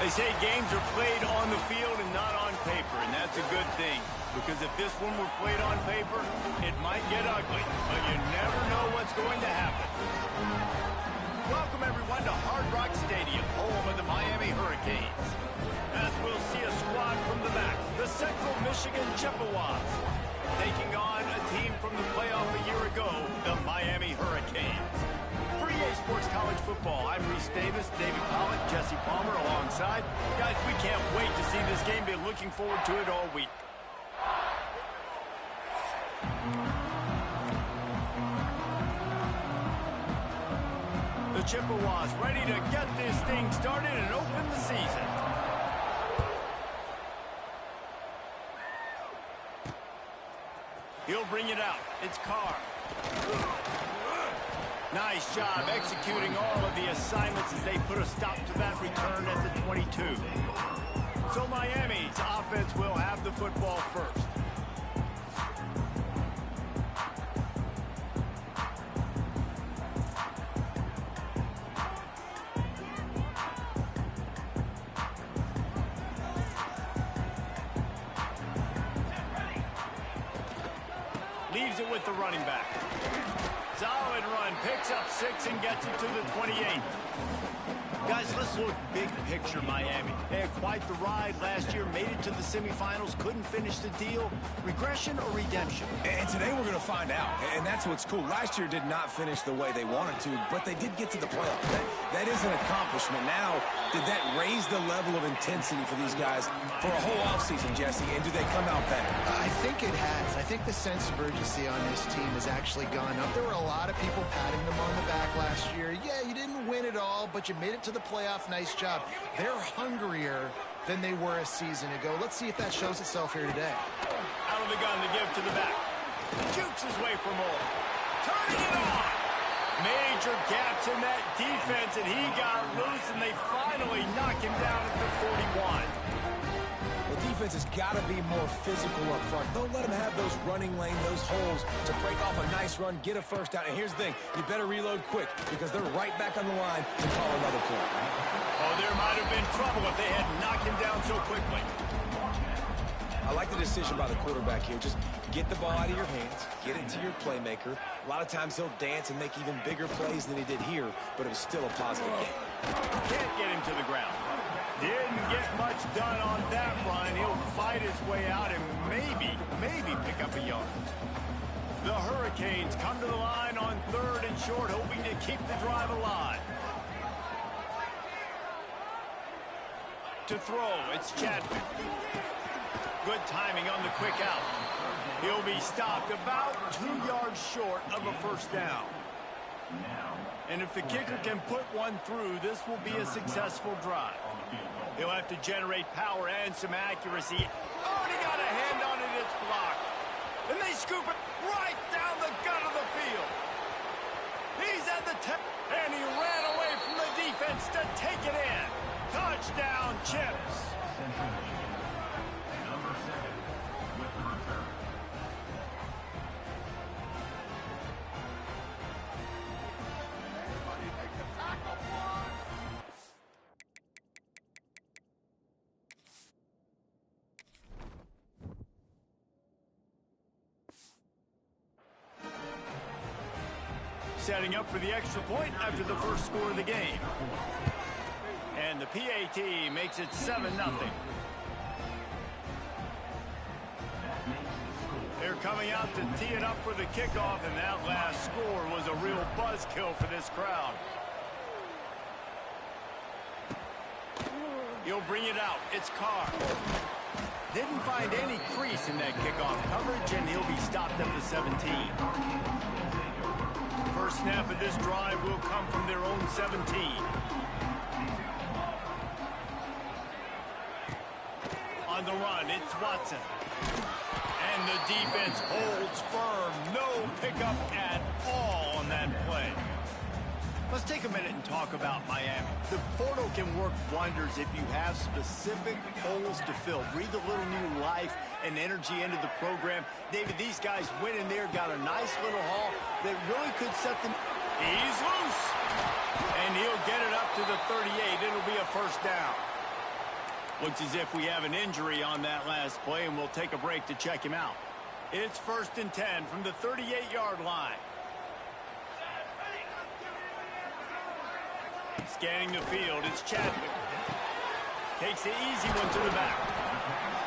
They say games are played on the field and not on paper, and that's a good thing. Because if this one were played on paper, it might get ugly. But you never know what's going to happen. Welcome, everyone, to Hard Rock Stadium, home of the Miami Hurricanes. As we'll see a squad from the back, the Central Michigan Chippewas, taking on a team from the playoff a year ago, the Miami Hurricanes. For EA Sports College Football, I'm Reese Davis, David Pollock, Jesse Palmer alongside. Guys, we can't wait to see this game. Been looking forward to it all week. The Chippewas ready to get this thing started and open the season. He'll bring it out. It's Carr. Nice job executing all of the assignments as they put a stop to that return at the 22. So Miami's offense will have the football first. Leaves it with the running back. Solid run, picks up 6 and gets it to the 28. Guys, let's look big picture Miami. They had quite the ride last year, made it to the semifinals, couldn't finish the deal. Regression or redemption? And today we're going to find out, and that's what's cool. Last year did not finish the way they wanted to, but they did get to the playoffs. That is an accomplishment. Now, did that raise the level of intensity for these guys for a whole offseason, Jesse, and do they come out better? I think it has. I think the sense of urgency on this team has actually gone up. There were a lot of people patting them on the back last year. Yeah, you didn't win it all, but you made it to the playoff. Nice job. They're hungrier than they were a season ago. Let's see if that shows itself here today. Out of the gun to give to the back. Jukes his way for more. Turning it on. Major gaps in that defense, and he got loose, and they finally knock him down at the 41. The defense has got to be more physical up front. Don't let them have those running lane, those holes to break off a nice run, get a first down. And here's the thing, you better reload quick because they're right back on the line to call another play. Oh, there might have been trouble if they had knocked him down so quickly. I like the decision by the quarterback here. Just get the ball out of your hands, get it to your playmaker. A lot of times he'll dance and make even bigger plays than he did here, but it was still a positive game. Can't get him to the ground. Didn't get much done on that run. He'll fight his way out and maybe pick up a yard. The Hurricanes come to the line on 3rd and short, hoping to keep the drive alive. To throw, it's Chadwick. Good timing on the quick out. He'll be stopped about 2 yards short of a first down. And if the kicker can put one through, this will be a successful drive. He'll have to generate power and some accuracy. Oh, and he got a hand on it, it's blocked. And they scoop it right down the gut of the field. He's at the 10, and he ran away from the defense to take it in. Touchdown, Chips. Setting up for the extra point after the first score of the game. And the PAT makes it 7-0. They're coming out to tee it up for the kickoff, and that last score was a real buzzkill for this crowd. He'll bring it out. It's Carr. Didn't find any crease in that kickoff coverage, and he'll be stopped at the 17. First snap of this drive will come from their own 17. On the run, it's Watson. And the defense holds firm. No pickup at all on that play. Let's take a minute and talk about Miami. The portal can work wonders if you have specific holes to fill. Breathe a little new life and energy into the program. David, these guys went in there, got a nice little haul that really could set them. He's loose. And he'll get it up to the 38. It'll be a first down. Looks as if we have an injury on that last play, and we'll take a break to check him out. It's 1st and 10 from the 38-yard line. Scanning the field, it's Chadwick. Takes the easy one to the back.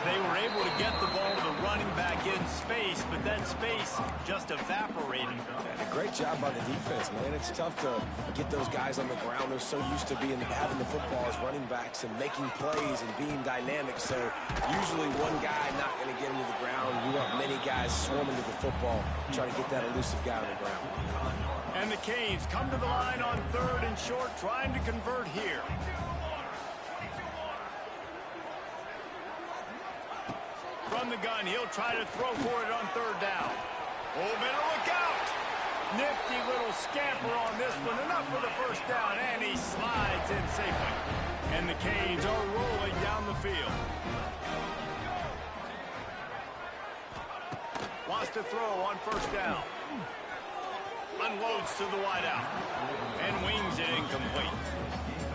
They were able to get the ball to the running back in space, but that space just evaporated. And a great job by the defense, man. It's tough to get those guys on the ground. They're so used to having the football as running backs and making plays and being dynamic. So usually one guy not going to get him to the ground. You want many guys swarming to the football, trying to get that elusive guy on the ground. And the Canes come to the line on 3rd and short, trying to convert here. From the gun, he'll try to throw for it on 3rd down. Oh, better look out! Nifty little scamper on this one. Enough for the 1st down, and he slides in safely. And the Canes are rolling down the field. Wants to throw on 1st down. Unloads to the wideout. And wings it incomplete.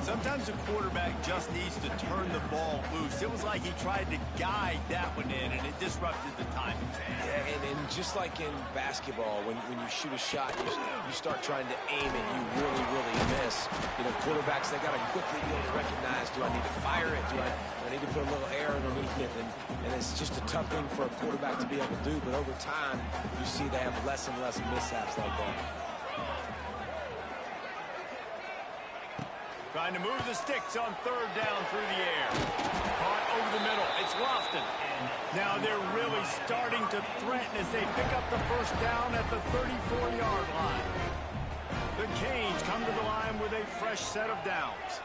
Sometimes a quarterback just needs to turn the ball loose. It was like he tried to guide that one in, and it disrupted the timing. Yeah, and just like in basketball, when you shoot a shot, you start trying to aim and you really miss. You know, quarterbacks, they got to quickly be able to recognize, do I need to fire it? Do I need to put a little air underneath it? And it's just a tough thing for a quarterback to be able to do. But over time, you see they have less and less mishaps like that. Trying to move the sticks on 3rd down through the air. Caught over the middle. It's Lofton. Now they're really starting to threaten as they pick up the 1st down at the 34-yard line. The Canes come to the line with a fresh set of downs.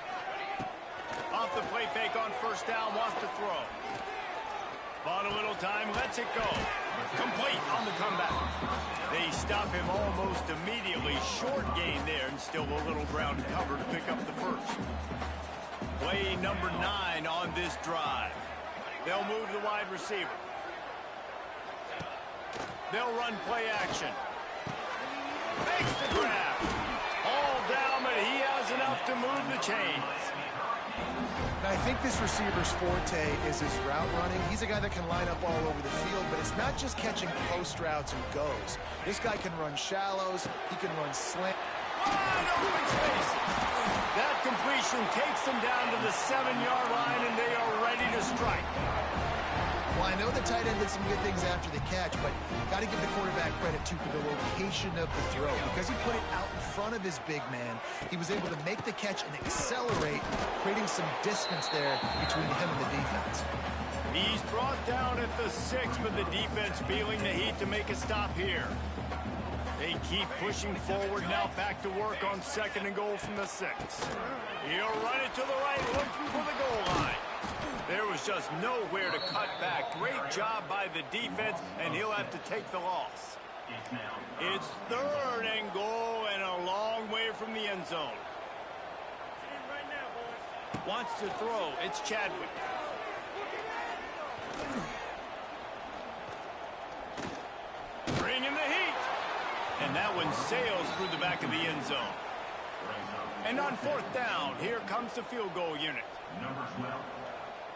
Off the play fake on 1st down, wants to throw. Bought a little time, lets it go. Complete on the comeback. They stop him almost immediately. Short gain there, and still a little ground cover to pick up the 1st. Play number 9 on this drive. They'll move the wide receiver. They'll run play action. Makes the grab. All down, but he has enough to move the chains. I think this receiver's forte is his route running. He's a guy that can line up all over the field, but it's not just catching post routes and goes. This guy can run shallows. He can run slant. Wide open space. That completion takes them down to the 7-yard line, and they are ready to strike. Well, I know the tight end did some good things after the catch, but got to give the quarterback credit, too, for the location of the throw. Because he put it out in front of his big man, he was able to make the catch and accelerate, creating some distance there between him and the defense. He's brought down at the 6, but the defense feeling the heat to make a stop here. They keep pushing forward now, back to work on 2nd and goal from the 6. He'll run it to the right, looking for the goal line. There was just nowhere to cut back. Great job by the defense, and he'll have to take the loss. It's 3rd and goal and a long way from the end zone. Wants to throw. It's Chadwick. Bringing the heat. And that one sails through the back of the end zone. And on 4th down, here comes the field goal unit. Number 12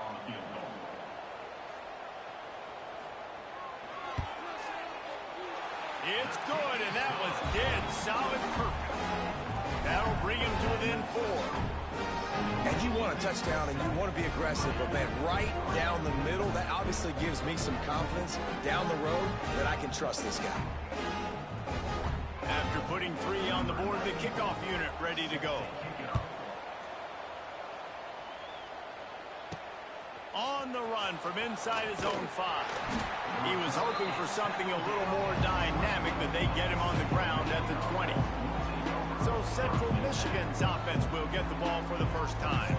on the field goal. It's good, and that was dead solid perfect. That'll bring him to within 4. And you want a touchdown and you want to be aggressive, but man, right down the middle, that obviously gives me some confidence down the road that I can trust this guy. After putting 3 on the board, the kickoff unit ready to go. On the run from inside his own 5. He was hoping for something a little more dynamic, but they get him on the ground at the 20. So Central Michigan's offense will get the ball for the first time.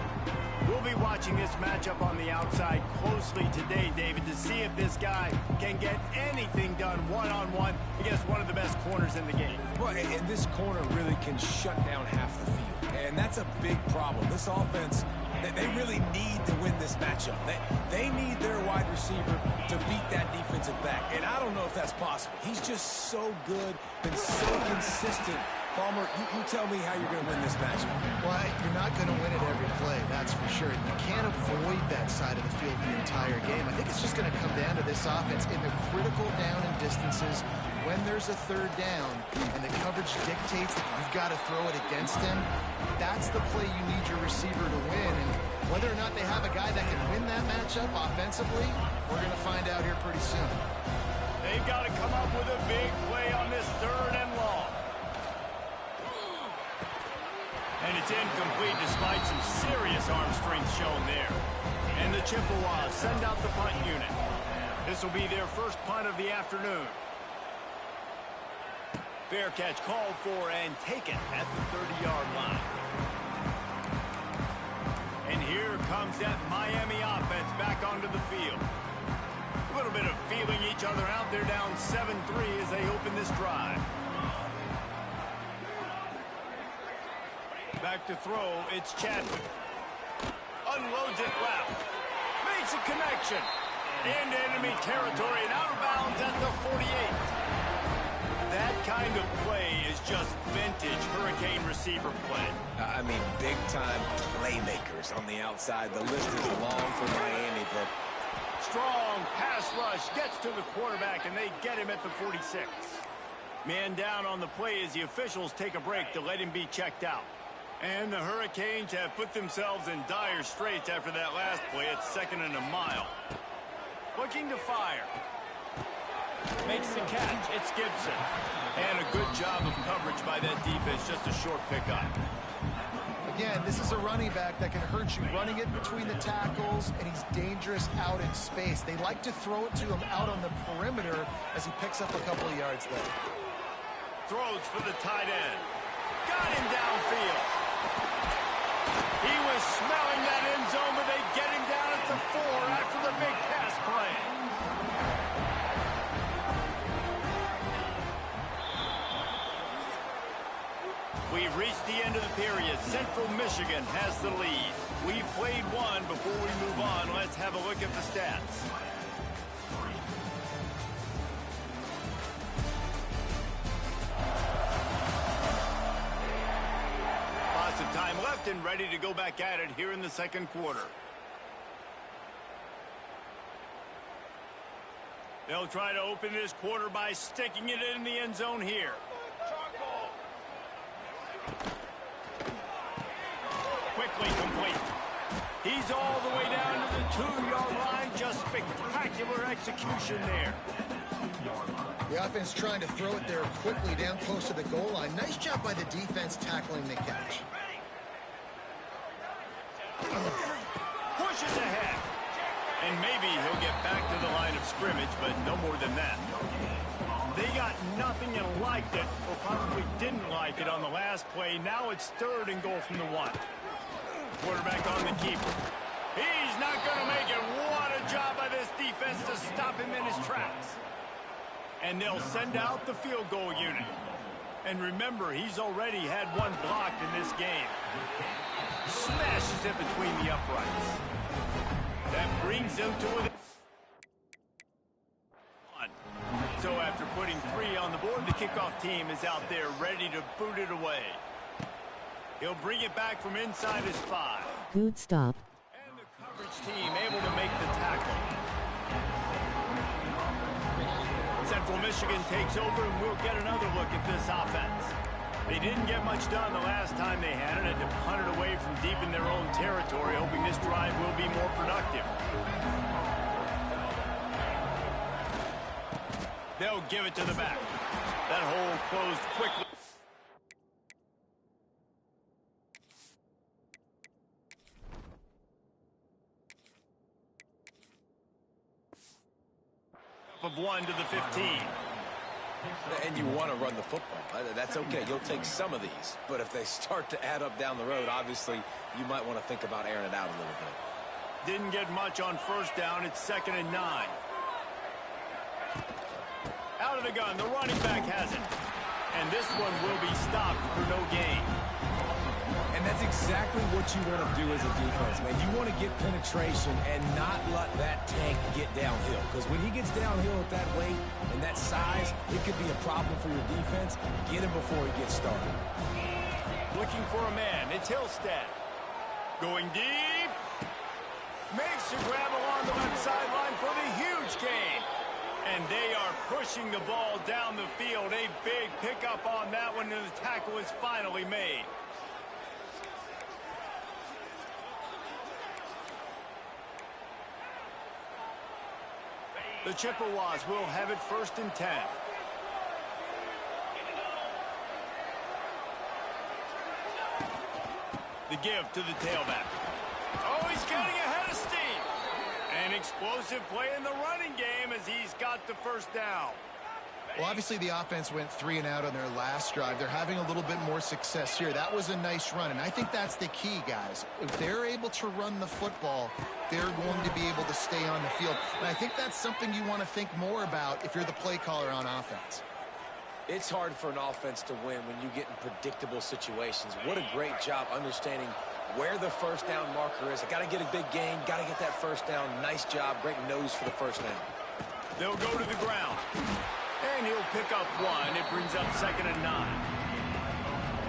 We'll be watching this matchup on the outside closely today, David, to see if this guy can get anything done one-on-one against one of the best corners in the game. Well, and this corner really can shut down half the field, and that's a big problem. This offense, they really need to win this matchup. They need their wide receiver to beat that defensive back, and I don't know if that's possible. He's just so good and so consistent Palmer, you tell me how you're going to win this match. Well, you're not going to win it every play, that's for sure. You can't avoid that side of the field the entire game. I think it's just going to come down to this offense in the critical down and distances when there's a third down and the coverage dictates that you've got to throw it against him. That's the play you need your receiver to win. And whether or not they have a guy that can win that matchup offensively, we're going to find out here pretty soon. They've got to come up with a big play on this third and long. And it's incomplete despite some serious arm strength shown there. And the Chippewas send out the punt unit. This will be their first punt of the afternoon. Fair catch called for and taken at the 30-yard line. And here comes that Miami offense back onto the field. A little bit of feeling each other out. They're down 7-3 as they open this drive. Back to throw, it's Chadwick. Unloads it left. Makes a connection. Into enemy territory and out of bounds at the 48. That kind of play is just vintage Hurricane receiver play. I mean, big-time playmakers on the outside. The list is long for Miami, but... Strong pass rush gets to the quarterback, and they get him at the 46. Man down on the play as the officials take a break to let him be checked out. And the Hurricanes have put themselves in dire straits after that last play. It's 2nd and a mile. Looking to fire. Makes the catch. It's Gibson. And a good job of coverage by that defense. Just a short pickup. Again, this is a running back that can hurt you running it between the tackles, and he's dangerous out in space. They like to throw it to him out on the perimeter as he picks up a couple of yards there. Throws for the tight end. Got him downfield. He was smelling that end zone, but they get him down at the 4 after the big pass play. We've reached the end of the period. Central Michigan has the lead. We've played one. Before we move on, let's have a look at the stats. Lots of time left and ready to go back at it here in the second quarter. They'll try to open this quarter by sticking it in the end zone here. Quickly complete. He's all the way down to the 2-yard line. Just spectacular execution there. The offense trying to throw it there quickly down close to the goal line. Nice job by the defense tackling the catch. Pushes ahead. And maybe he'll get back to the line of scrimmage, but no more than that. They got nothing and liked it, or probably didn't like it on the last play. Now it's 3rd and goal from the 1. Quarterback on the keeper. He's not going to make it. What a job by this defense to stop him in his tracks. And they'll send out the field goal unit. And remember, he's already had one blocked in this game. Smashes it between the uprights. That brings them to it. So after putting 3 on the board, the kickoff team is out there ready to boot it away. He'll bring it back from inside his 5. Good stop. And the coverage team able to make the tackle. Central Michigan takes over, and we'll get another look at this offense. They didn't get much done the last time they had it, and to punt it away from deep in their own territory, hoping this drive will be more productive. They'll give it to the back. That hole closed quickly. Of 1 to the 15. And you want to run the football. That's okay. You'll take some of these. But if they start to add up down the road, obviously, you might want to think about airing it out a little bit. Didn't get much on 1st down. It's 2nd and 9. Out of the gun. The running back has it. And this one will be stopped for no gain. And that's exactly what you want to do as a defense, man. You want to get penetration and not let that tank get downhill. Because when he gets downhill at that weight and that size, yards, it could be a problem for your defense. Get him before he gets started. Looking for a man. It's Hillstead. Going deep. Makes a grab along the left sideline for the huge gain. And they are pushing the ball down the field. A big pickup on that one, and the tackle is finally made. The Chippewas will have it 1st and 10. The give to the tailback. Oh, he's getting ahead of steam. An explosive play in the running game as he's got the first down. Well, obviously the offense went 3 and out on their last drive. They're having a little bit more success here. That was a nice run, and I think that's the key, guys. If they're able to run the football, they're going to be able to stay on the field. And I think that's something you want to think more about if you're the play caller on offense. It's hard for an offense to win when you get in predictable situations. What a great job understanding where the first down marker is. I got to get a big gain, got to get that first down. Nice job, great nose for the first down. They'll go to the ground. And he'll pick up 1. It brings up 2nd and 9.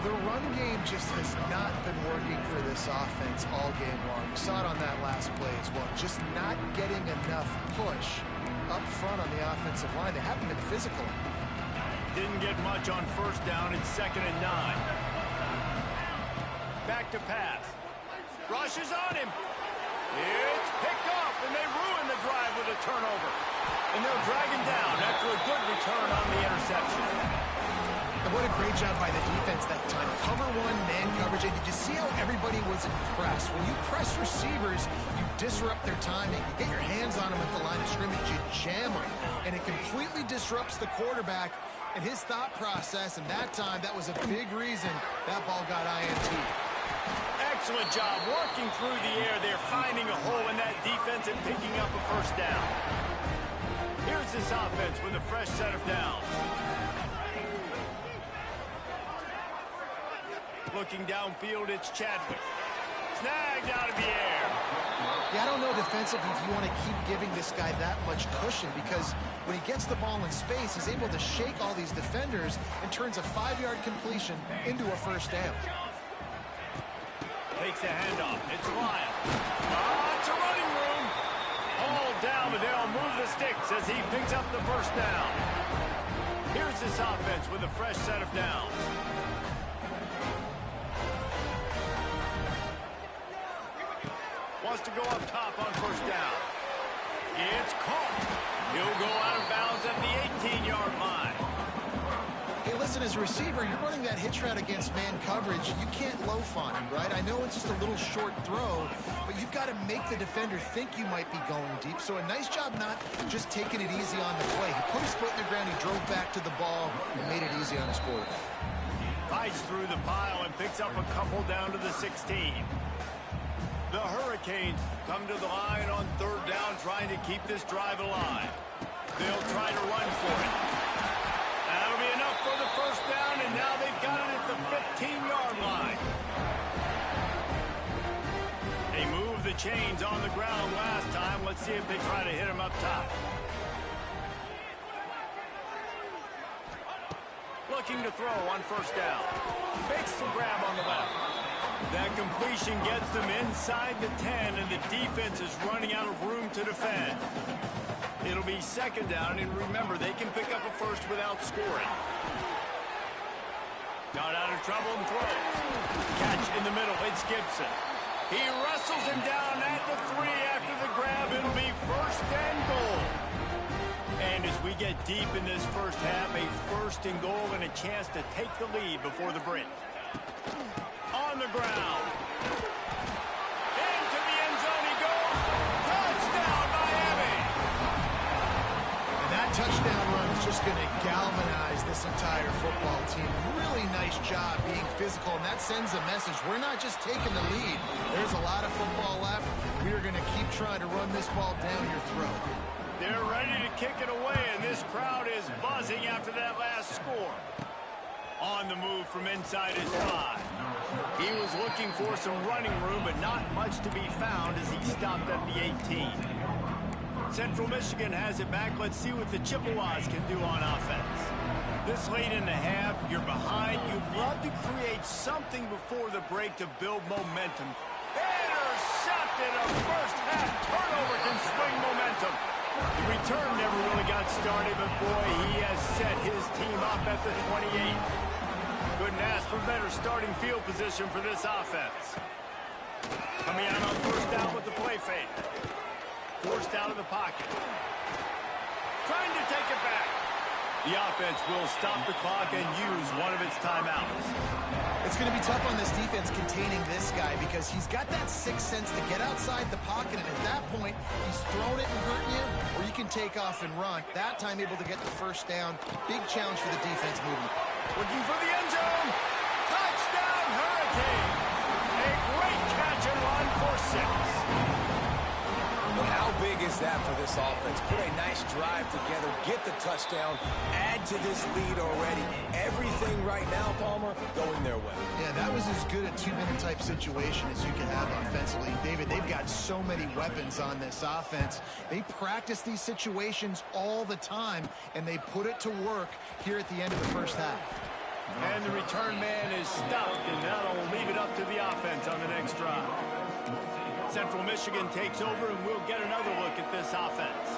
The run game just has not been working for this offense all game long. We saw it on that last play as well. Just not getting enough push up front on the offensive line. They haven't been physical. Didn't get much on first down. It's 2nd and 9. Back to pass. Rushes on him. It's picked off, and they ruin the drive with a turnover. And they'll drag him down after a good return on the interception. And what a great job by the defense that time. Cover 1, man coverage. And did you see how everybody was impressed? When you press receivers, you disrupt their timing. You get your hands on them at the line of scrimmage. You jam them. And it completely disrupts the quarterback and his thought process. And that time, that was a big reason that ball got INT. Excellent job working through the air. They're finding a hole in that defense and picking up a first down. Here's this offense with a fresh set of downs. Looking downfield, it's Chadwick. Snagged out of the air. Yeah, I don't know defensively if you want to keep giving this guy that much cushion, because when he gets the ball in space, he's able to shake all these defenders and turns a 5-yard completion into a first down. Takes the handoff. It's Lyon. It's a running room. All down, but they'll move the sticks as he picks up the first down. Here's this offense with a fresh set of downs. Wants to go up top on first down. It's caught. He'll go out of bounds at the 18-yard line. Hey, listen, as a receiver, you're running that hitch route against man coverage. You can't loaf on him, right? I know it's just a little short throw, but you've got to make the defender think you might be going deep. So a nice job not just taking it easy on the play. He put his foot in the ground, he drove back to the ball, and made it easy on his quarterback. Fights through the pile and picks up a couple down to the 16. The Hurricanes come to the line on 3rd down, trying to keep this drive alive. They'll try to run for it. That'll be enough for the first down, and now they've got it at the 15-yard line. They moved the chains on the ground last time. Let's see if they try to hit him up top. Looking to throw on first down. Makes the grab on the left. That completion gets them inside the 10, and the defense is running out of room to defend. It'll be 2nd down, and remember, they can pick up a first without scoring. Got out of trouble and throws. Catch in the middle, it's Gibson. He wrestles him down at the 3 after the grab. It'll be 1st and goal. And as we get deep in this first half, a 1st and goal and a chance to take the lead before the break. On the ground. Into the end zone he goes. Touchdown, Miami! And that touchdown run is just going to galvanize this entire football team. Really nice job being physical, and that sends a message. We're not just taking the lead. There's a lot of football left. We are going to keep trying to run this ball down your throat. They're ready to kick it away, and this crowd is buzzing after that last score. On the move from inside his 5. He was looking for some running room, but not much to be found as he stopped at the 18. Central Michigan has it back. Let's see what the Chippewas can do on offense. This late in the half, you're behind. You'd love to create something before the break to build momentum. Intercepted. A first half turnover can swing momentum. The return never really got started, but boy, he has set his team up at the 28. Couldn't ask for better starting field position for this offense. Coming out on first down with the play fake. Forced out of the pocket. Trying to take it back. The offense will stop the clock and use one of its timeouts. It's going to be tough on this defense containing this guy because he's got that sixth sense to get outside the pocket, and at that point, he's throwing it and hurting you, or you can take off and run. That time able to get the first down. Big challenge for the defense moving. Looking for the end zone. Touchdown, Hurricane. A great catch and run for 6. But how big is that for this offense? Put a nice drive together, get the touchdown, add to this lead already. Everything right now, Palmer, going their way. Yeah, that was as good a two-minute type situation as you could have offensively. David, they've got so many weapons on this offense. They practice these situations all the time, and they put it to work here at the end of the first half. And the return man is stopped, and that'll leave it up to the offense on the next drive. Central Michigan takes over, and we'll get another look at this offense.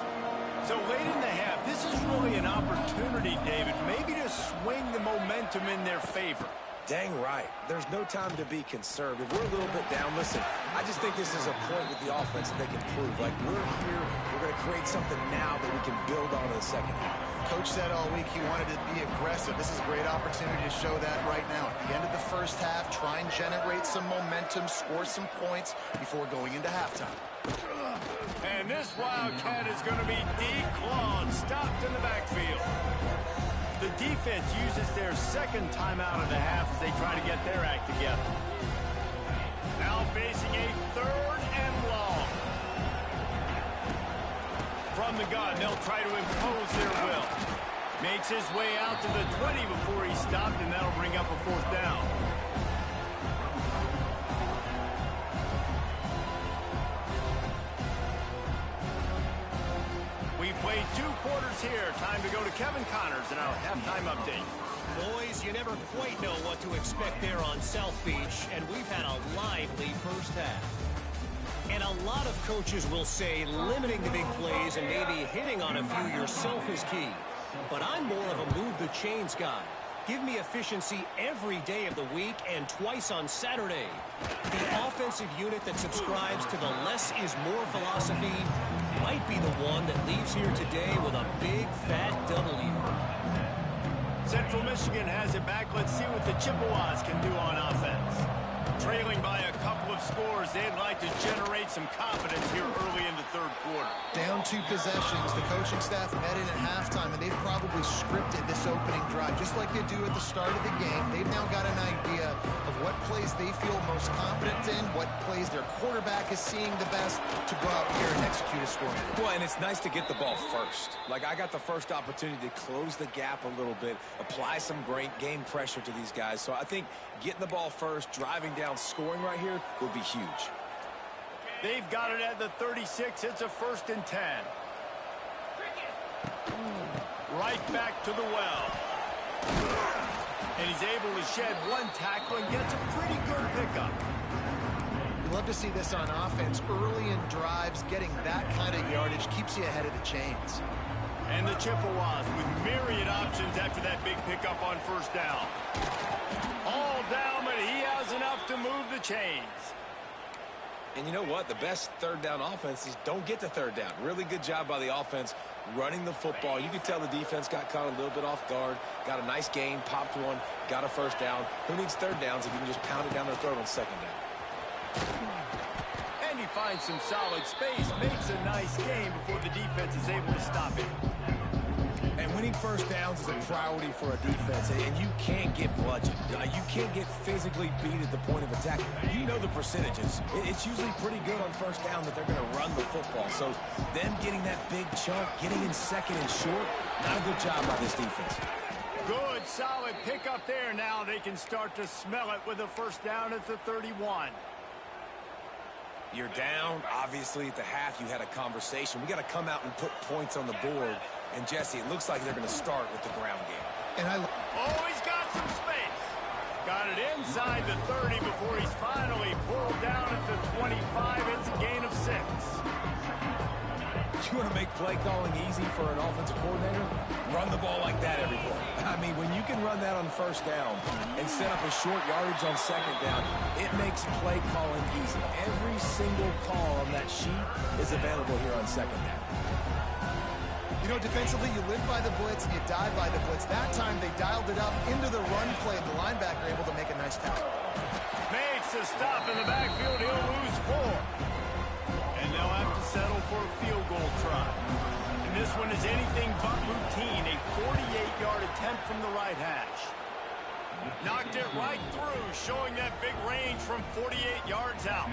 So late in the half, this is really an opportunity, David, maybe to swing the momentum in their favor. Dang right. There's no time to be conservative. We're a little bit down. Listen, I just think this is a point with the offense that they can prove. Like, we're here, we're going to create something now that we can build on in the second half. Coach said all week he wanted to be aggressive. This is a great opportunity to show that right now. At the end of the first half, try and generate some momentum, score some points before going into halftime. And this Wildcat is going to be declawed, stopped in the backfield. The defense uses their second timeout of the half as they try to get their act together. Now facing a 3rd and long. From the gun, they'll try to impose their will. Makes his way out to the 20 before he's stopped, and that'll bring up a 4th down. We've played 2 quarters here. Time to go to Kevin Connors in our halftime update. Boys, you never quite know what to expect there on South Beach, and we've had a lively first half. And a lot of coaches will say limiting the big plays and maybe hitting on a few yourself is key. But I'm more of a move the chains guy. Give me efficiency every day of the week and twice on Saturday. The offensive unit that subscribes to the less is more philosophy might be the one that leaves here today with a big fat W. Central Michigan has it back. Let's see what the Chippewas can do on offense. Trailing by a couple of scores, they'd like to generate some confidence here early in the 3rd quarter. Down 2 possessions. The coaching staff met in at halftime, and they've probably scripted this opening drive just like they do at the start of the game. They've now got an idea of what plays they feel most confident in, what plays their quarterback is seeing the best to go out here and execute a scoring. Well, and it's nice to get the ball first. Like, I got the first opportunity to close the gap a little bit, apply some great game pressure to these guys. So I think getting the ball first, driving down, scoring right here will be huge. They've got it at the 36. It's a 1st and 10. Right back to the well. And he's able to shed 1 tackle and gets a pretty good pickup. You love to see this on offense. Early in drives, getting that kind of yardage keeps you ahead of the chains. And the Chippewas with myriad options after that big pickup on 1st down. All down, but he has enough to move the chains. And you know what? The best 3rd down offenses don't get to 3rd down. Really good job by the offense running the football. You could tell the defense got caught a little bit off guard. Got a nice gain, popped one, got a 1st down. Who needs 3rd downs if you can just pound it down their throat on 2nd down? And he finds some solid space, makes a nice game before the defense is able to stop him. And winning 1st downs is a priority for a defense, and you can't get bludgeoned. You can't get physically beat at the point of attack. You know the percentages. It's usually pretty good on 1st down that they're going to run the football. So them getting that big chunk, getting in 2nd and short, not a good job by this defense. Good, solid pickup there. Now they can start to smell it with a 1st down at the 31. You're down. Obviously, at the half, you had a conversation. We got to come out and put points on the board. And, Jesse, it looks like they're going to start with the ground game. And Oh, he's got some space. Got it inside the 30 before he's finally pulled down at the 25. It's a gain of 6. You want to make play calling easy for an offensive coordinator? Run the ball like that every play. I mean, when you can run that on first down and set up a short yardage on second down, it makes play calling easy. Every single call on that sheet is available here on second down. You know, defensively, you live by the blitz and you die by the blitz. That time, they dialed it up into the run play, and the linebacker able to make a nice tackle. Makes a stop in the backfield. He'll lose 4. And they'll have to settle for a field goal try. And this one is anything but routine. A 48-yard attempt from the right hash. Knocked it right through, showing that big range from 48 yards out.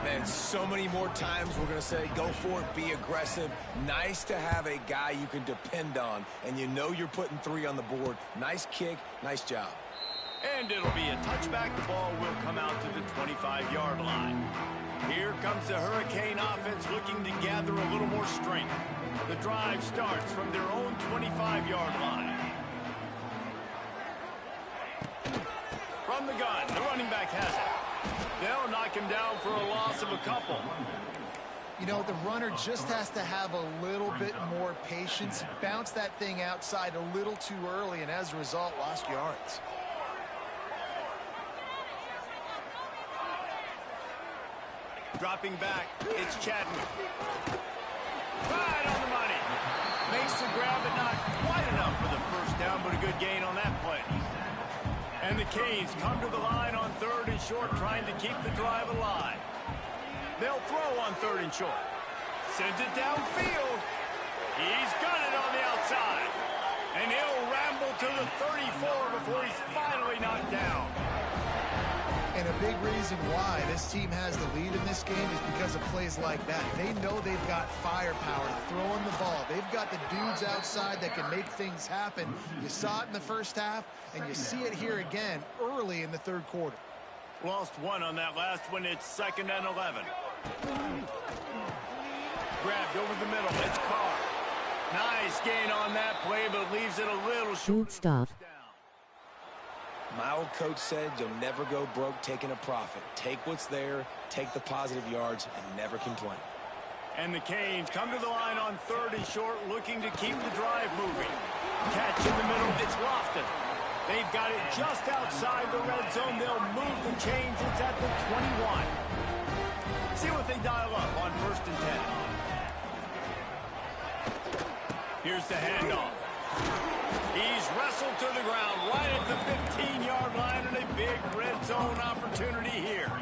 Man, so many more times we're going to say, go for it, be aggressive. Nice to have a guy you can depend on, and you know you're putting 3 on the board. Nice kick, nice job. And it'll be a touchback. The ball will come out to the 25-yard line. Here comes the Hurricane offense looking to gather a little more strength. The drive starts from their own 25-yard line. From the gun, the running back has it. They'll knock him down for a loss of a couple. You know, the runner just has to have a little bit more patience. Bounce that thing outside a little too early, and as a result, lost yards. Dropping back, it's Chadwick. Right on the money. Makes the grab, but not quite enough for the first down, but a good gain on that play. And the Canes come to the line on 3rd and short, trying to keep the drive alive. They'll throw on 3rd and short. Sends it downfield. He's got it on the outside. And he'll ramble to the 34 before he's finally knocked down. And a big reason why this team has the lead in this game is because of plays like that. They know they've got firepower throwing the ball. They've got the dudes outside that can make things happen. You saw it in the first half, and you see it here again early in the 3rd quarter. Lost 1 on that last one. It's 2nd and 11. Grabbed over the middle. It's Carr. Nice gain on that play, but leaves it a little short. Good stuff. My old coach said you'll never go broke taking a profit. Take what's there, take the positive yards, and never complain. And the Canes come to the line on 3rd and short, looking to keep the drive moving. Catch in the middle, it's Lofton. They've got it just outside the red zone. They'll move the chains. It's at the 21. See what they dial up on 1st and 10. Here's the handoff. He's wrestled to the ground right at the 15-yard line, and a big red zone opportunity here.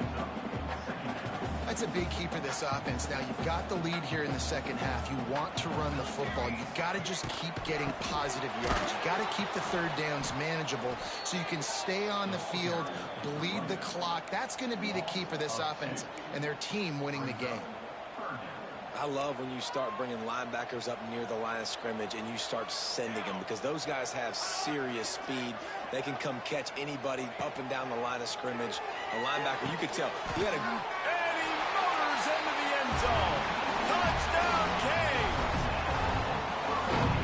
That's a big key for this offense. Now, you've got the lead here in the second half. You want to run the football. You've got to just keep getting positive yards. You've got to keep the 3rd downs manageable so you can stay on the field, bleed the clock. That's going to be the key for this offense and their team winning the game. I love when you start bringing linebackers up near the line of scrimmage and you start sending them, because those guys have serious speed. They can come catch anybody up and down the line of scrimmage. A linebacker, you could tell, he had a... And he motors into the end zone. Touchdown, Canes!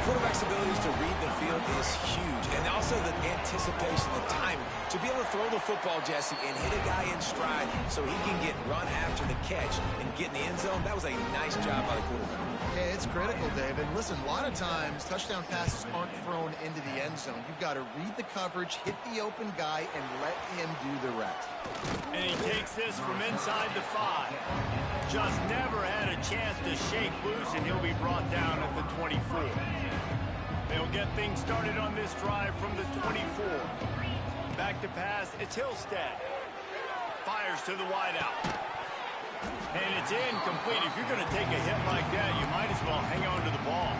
Quarterback's abilities to read the field is huge, and also the anticipation, the timing. To be able to throw the football, Jesse, and hit a guy in stride so he can get run after the catch and get in the end zone, that was a nice job by the quarterback. Yeah, it's critical, David. Listen, a lot of times touchdown passes aren't thrown into the end zone. You've got to read the coverage, hit the open guy, and let him do the rest. And he takes this from inside the 5. Just never had a chance to shake loose, and he'll be brought down at the 24. They'll get things started on this drive from the 24. Back to pass, it's Hillstead. Fires to the wideout. And it's incomplete. If you're going to take a hit like that, you might as well hang on to the ball.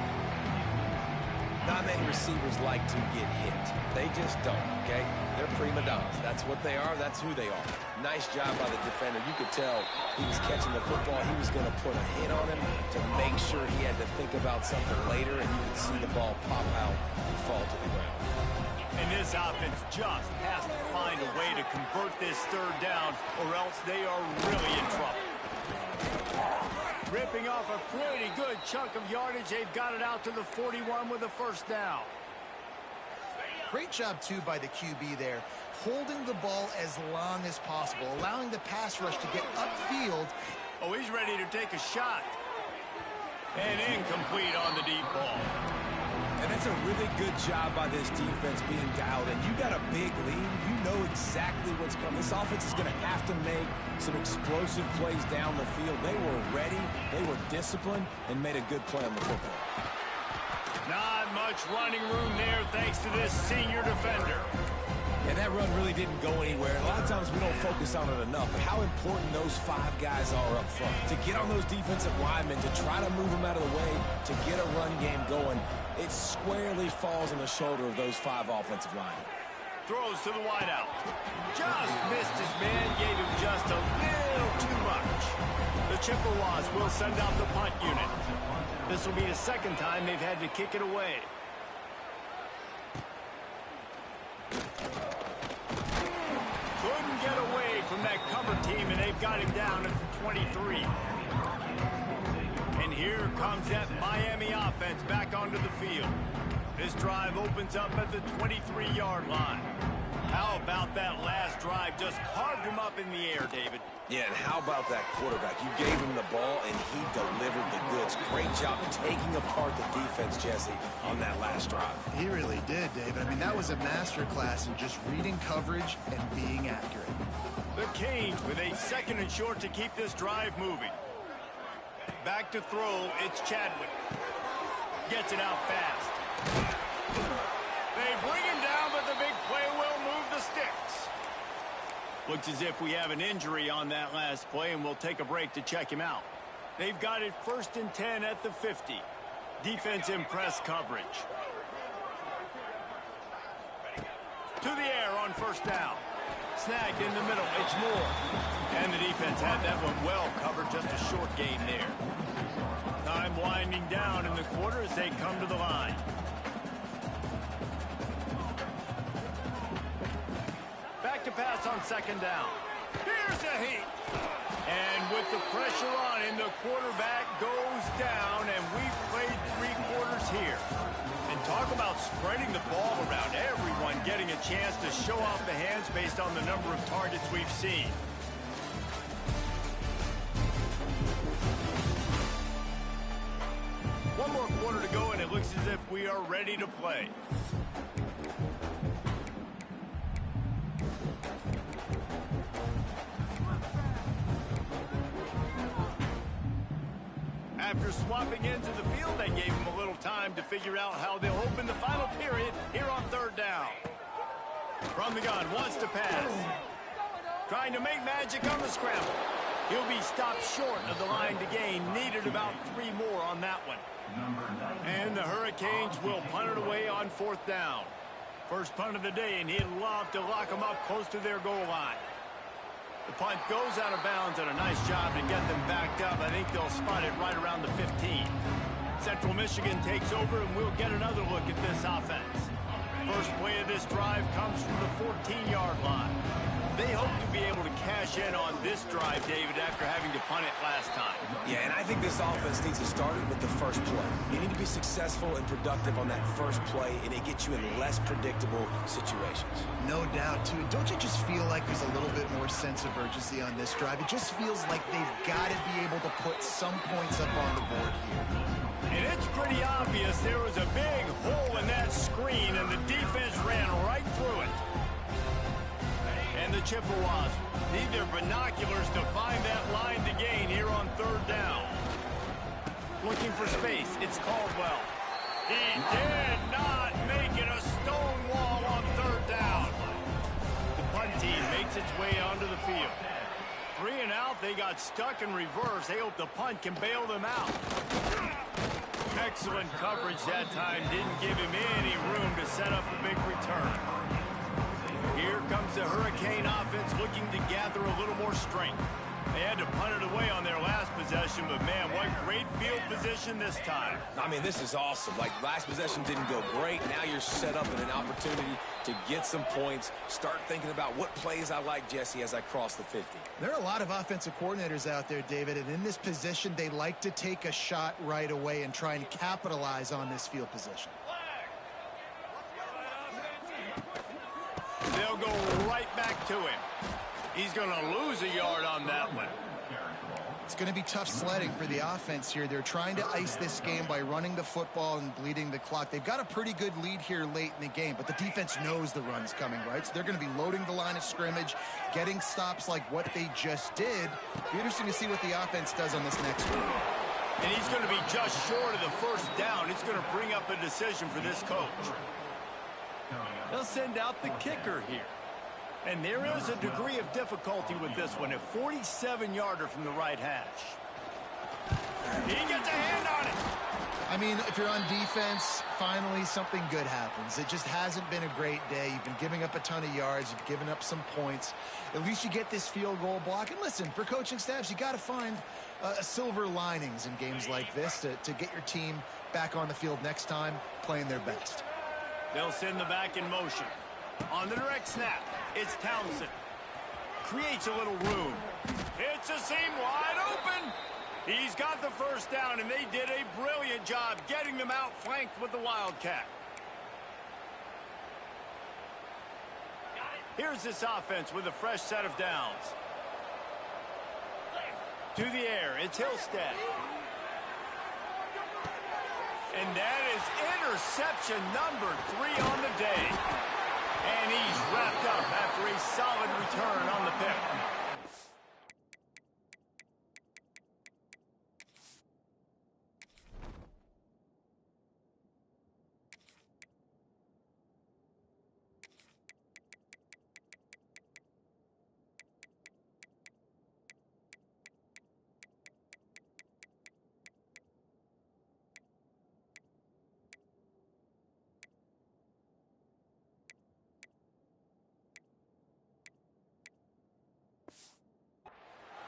Not many receivers like to get hit. They just don't, okay? They're prima donnas. That's what they are. That's who they are. Nice job by the defender. You could tell he was catching the football. He was going to put a hit on him to make sure he had to think about something later, and you could see the ball pop out and fall to the ground. And this offense just has to find a way to convert this 3rd down, or else they are really in trouble. Ripping off a pretty good chunk of yardage. They've got it out to the 41 with a first down. Great job, too, by the QB there, holding the ball as long as possible, allowing the pass rush to get upfield. Oh, he's ready to take a shot. And incomplete on the deep ball. And that's a really good job by this defense being dialed in. You got a big lead. You know exactly what's coming. This offense is going to have to make some explosive plays down the field. They were ready, they were disciplined, and made a good play on the football. Not much running room there thanks to this senior defender. And that run really didn't go anywhere. A lot of times we don't focus on it enough. But how important those 5 guys are up front. To get on those defensive linemen, to try to move them out of the way, to get a run game going, it squarely falls on the shoulder of those 5 offensive linemen. Throws to the wideout. Just missed his man, gave him just a little too much. The Chippewas will send out the punt unit. This will be the second time they've had to kick it away. Couldn't get away from that cover team, and they've got him down at the 23. And here comes that Miami offense back onto the field. This drive opens up at the 23-yard line. How about that last drive? Just carved him up in the air, David. Yeah, and how about that quarterback? You gave him the ball, and he delivered the goods. Great job taking apart the defense, Jesse, on that last drive. He really did, David. I mean, that was a masterclass in just reading coverage and being accurate. The Canes with a 2nd and short to keep this drive moving. Back to throw, it's Chadwick. Gets it out fast. They bring him down, but the big play will move the sticks. Looks as if we have an injury on that last play, and we'll take a break to check him out. They've got it 1st and 10 at the 50. Defense in press coverage. To the air on 1st down. Snagged in the middle, it's Moore. And the defense had that one well covered, just a short gain there. Time winding down in the quarter as they come to the line. Back to pass on 2nd down. Here's a heat. And with the pressure on him, the quarterback goes down, and we've played 3 quarters here. And talk about spreading the ball around, everyone getting a chance to show off the hands based on the number of targets we've seen. One more quarter to go, and it looks as if we are ready to play. After swapping into the field, they gave him a little time to figure out how they'll open the final period here on 3rd down. From the gun, wants to pass. Trying to make magic on the scramble. He'll be stopped short of the line to gain. Needed about 3 more on that one. And the Hurricanes will punt it away on 4th down. First punt of the day, and he'd love to lock them up close to their goal line. The punt goes out of bounds, and a nice job to get them backed up. I think they'll spot it right around the 15. Central Michigan takes over, and we'll get another look at this offense. First play of this drive comes from the 14-yard line. They hope to be able to cash in on this drive, David, after having to punt it last time. Yeah, and I think this offense needs to start it with the first play. You need to be successful and productive on that first play, and it gets you in less predictable situations. No doubt, too. Don't you just feel like there's a little bit more sense of urgency on this drive? It just feels like they've got to be able to put some points up on the board here. And it's pretty obvious there was a big hole in that screen, and the defense ran right through it. And the Chippewas need their binoculars to find that line to gain here on 3rd down. Looking for space, it's Caldwell. He did not make it a stone wall on 3rd down. The punt team makes its way onto the field. 3 and out, they got stuck in reverse. They hope the punt can bail them out. Excellent coverage that time. Didn't give him any room to set up a big return. Here comes the Hurricane offense looking to gather a little more strength. They had to punt it away on their last possession, but man, what great field position possession this time. I mean, this is awesome. Like, last possession didn't go great. Now you're set up in an opportunity to get some points. Start thinking about what plays I like, Jesse, as I cross the 50. There are a lot of offensive coordinators out there, David, and in this position, they like to take a shot right away and try and capitalize on this field position. They'll go right back to him. He's going to lose a yard on that one. It's going to be tough sledding for the offense here. They're trying to ice this game by running the football and bleeding the clock. They've got a pretty good lead here late in the game, but the defense knows the run's coming, right? So they're going to be loading the line of scrimmage, getting stops like what they just did. Be interesting to see what the offense does on this next one. And he's going to be just short of the first down. It's going to bring up a decision for this coach. They'll send out the kicker here. And there is a degree of difficulty with this one, a 47-yarder from the right hash. He gets a hand on it. I mean, if you're on defense, finally something good happens. It just hasn't been a great day. You've been giving up a ton of yards. You've given up some points. At least you get this field goal block. And listen, for coaching staffs, you got to find silver linings in games like this to get your team back on the field next time playing their best. They'll send the back in motion. On the direct snap, it's Townsend. Creates a little room. It's a seam wide open. He's got the first down, and they did a brilliant job getting them out flanked with the Wildcat. Here's this offense with a fresh set of downs. To the air, it's Hillstead. And that is interception number 3 on the day. And he's wrapped up after a solid return on the pick.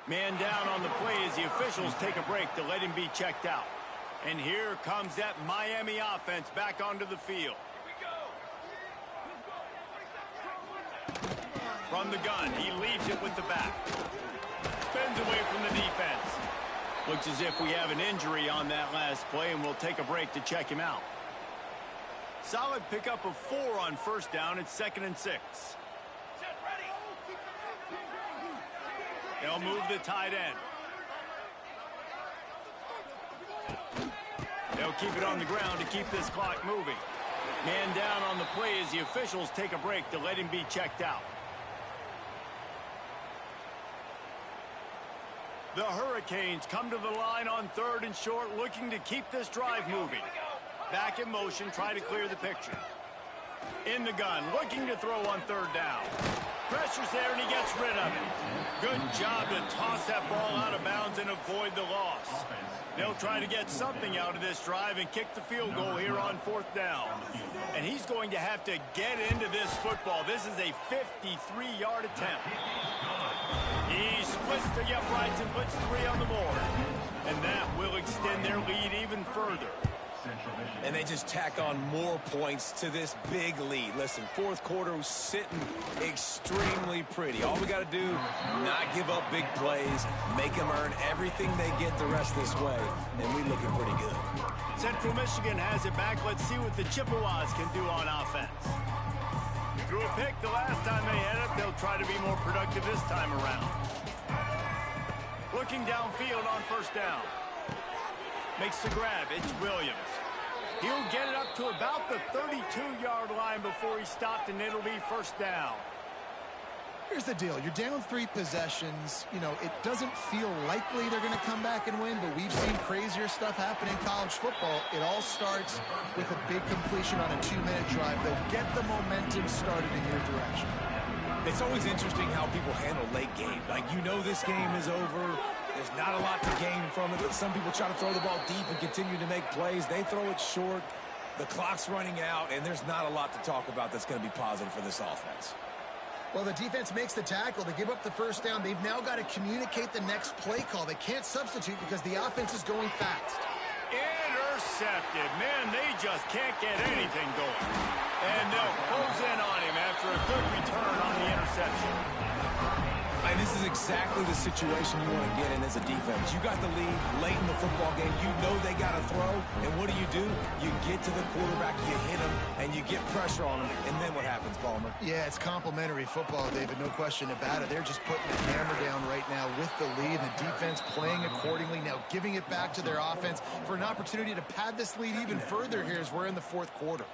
Man down on the play as the officials take a break to let him be checked out. And here comes that Miami offense back onto the field. From the gun, he leaves it with the back. Spins away from the defense. Looks as if we have an injury on that last play, and we'll take a break to check him out. Solid pickup of 4 on first down. It's 2nd and 6. They'll move the tight end. They'll keep it on the ground to keep this clock moving. Man down on the play as the officials take a break to let him be checked out. The Hurricanes come to the line on 3rd and short, looking to keep this drive moving. Back in motion, try to clear the picture. In the gun, looking to throw on 3rd down. Pressure's there, and he gets rid of it. Good job to toss that ball out of bounds and avoid the loss. They'll try to get something out of this drive and kick the field goal here on 4th down. And he's going to have to get into this football. This is a 53-yard attempt. He splits the uprights and puts 3 on the board. And that will extend their lead even further. And they just tack on more points to this big lead. Listen, 4th quarter was sitting extremely pretty. All we got to do, not give up big plays, make them earn everything they get the rest of this way, and we looking pretty good. Central Michigan has it back. Let's see what the Chippewas can do on offense. Threw a pick the last time they had it. They'll try to be more productive this time around. Looking downfield on 1st down. Makes the grab. It's Williams. He'll get it up to about the 32-yard line before he stopped, and it'll be 1st down. Here's the deal. You're down 3 possessions. You know, it doesn't feel likely they're going to come back and win, but we've seen crazier stuff happen in college football. It all starts with a big completion on a 2-minute drive. They'll get the momentum started in your direction. It's always interesting how people handle late game. Like, you know this game is over. There's not a lot to gain from it. Some people try to throw the ball deep and continue to make plays. They throw it short. The clock's running out, and there's not a lot to talk about that's going to be positive for this offense. Well, the defense makes the tackle. They give up the 1st down. They've now got to communicate the next play call. They can't substitute because the offense is going fast. Intercepted. Man, they just can't get anything going. And they'll close in on him after a good return on the interception. And this is exactly the situation you want to get in as a defense. You got the lead late in the football game. You know they got to throw. And what do? You get to the quarterback, you hit him, and you get pressure on him. And then what happens, Palmer? Yeah, it's complimentary football, David. No question about it. They're just putting the hammer down right now with the lead. And the defense playing accordingly. Now giving it back to their offense for an opportunity to pad this lead even further here as we're in the fourth quarter.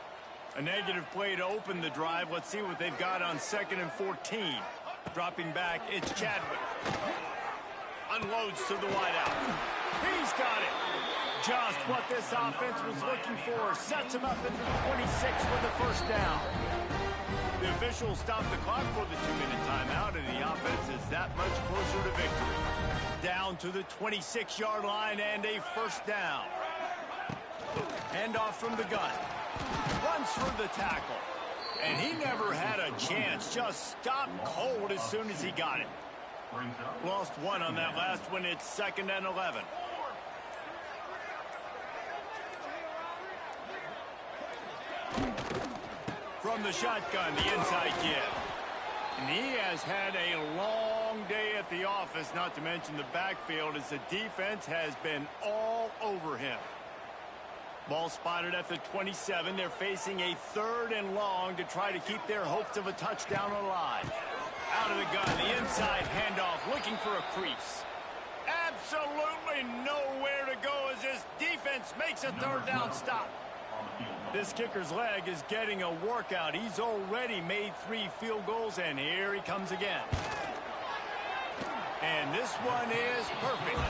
A negative play to open the drive. Let's see what they've got on 2nd and 14. Dropping back, it's Chadwick. Unloads to the wideout. He's got it. Just what this offense was looking for. Sets him up into the 26 for the first down. The officials stopped the clock for the 2-minute timeout, and the offense is that much closer to victory. Down to the 26-yard line and a first down. Handoff from the gun. Runs for the tackle. And he never had a chance. Just stopped cold as soon as he got it. Lost one on that last one. It's 2nd and 11. From the shotgun, the inside give. And he has had a long day at the office, not to mention the backfield, as the defense has been all over him. Ball spotted at the 27. They're facing a 3rd and long to try to keep their hopes of a touchdown alive. Out of the gun, the inside handoff, looking for a crease. Absolutely nowhere to go as this defense makes a 3rd down stop. This kicker's leg is getting a workout. He's already made 3 field goals, and here he comes again. And this one is perfect.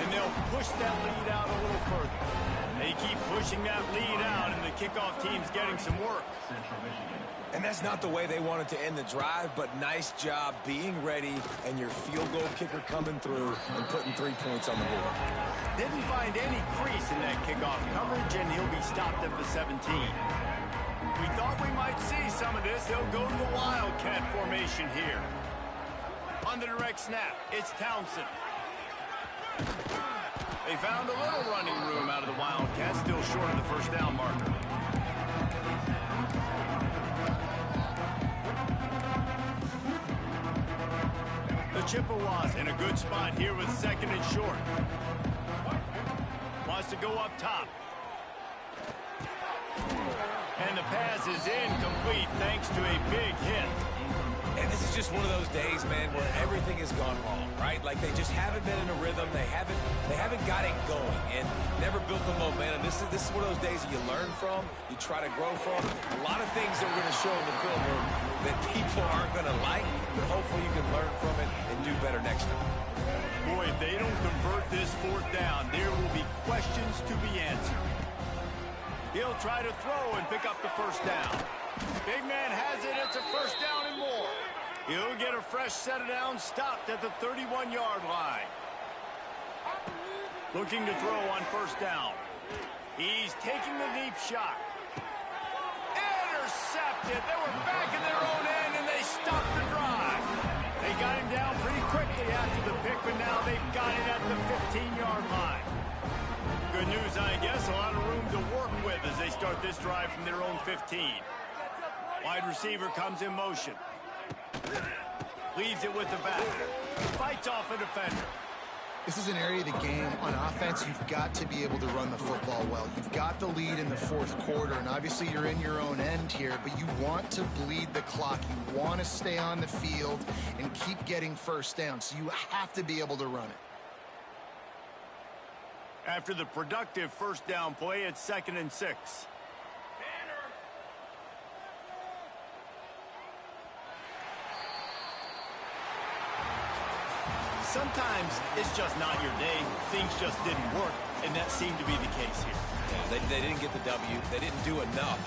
And they'll push that lead out a little further. They keep pushing that lead out, and the kickoff team's getting some work. And that's not the way they wanted to end the drive, but nice job being ready and your field goal kicker coming through and putting 3 points on the board. Didn't find any crease in that kickoff coverage, and he'll be stopped at the 17. We thought we might see some of this. They'll go to the Wildcat formation here. On the direct snap, it's Townsend. They found a little running room out of the Wildcats, still short of the first down marker. The Chippewas in a good spot here with 2nd and short. Wants to go up top. And the pass is incomplete thanks to a big hit. And this is just one of those days, man, where everything has gone wrong, right? Like they just haven't been in a rhythm. They haven't got it going and never built the momentum. This is one of those days that you learn from, you try to grow from. A lot of things that we're going to show in the film room that people aren't going to like, but hopefully you can learn from it and do better next time. Boy, if they don't convert this 4th down, there will be questions to be answered. He'll try to throw and pick up the first down. Big man has it. It's a first down and more. He'll get a fresh set of downs, stopped at the 31-yard line. Looking to throw on first down. He's taking the deep shot. Intercepted. They were back in their own end, and they stopped the drive. They got him down pretty quickly after the pick, but now they've got it at the 15-yard line. Good news, I guess. A lot of room to work with as they start this drive from their own 15. Wide receiver comes in motion. Leaves it with the back. Fights off a defender. This is an area of the game. On offense, you've got to be able to run the football well. You've got the lead in the 4th quarter, and obviously you're in your own end here, but you want to bleed the clock. You want to stay on the field and keep getting first down, so you have to be able to run it. After the productive first down play, it's 2nd and 6. Sometimes it's just not your day. Things just didn't work, and that seemed to be the case here. Yeah, they didn't get the W. They didn't do enough.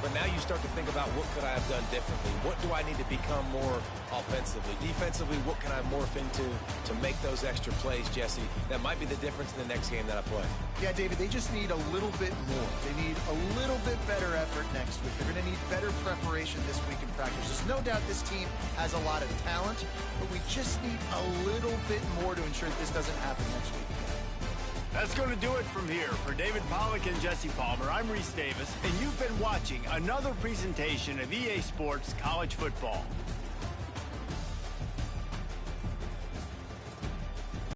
But now you start to think about what could I have done differently? What do I need to become more offensively? Defensively, what can I morph into to make those extra plays, Jesse? That might be the difference in the next game that I play. Yeah, David, they just need a little bit more. They need a little bit better effort next week. They're going to need better preparation this week in practice. There's no doubt this team has a lot of talent, but we just need a little bit more to ensure that this doesn't happen next week. That's going to do it from here. For David Pollack and Jesse Palmer, I'm Reese Davis, and you've been watching another presentation of EA Sports College Football.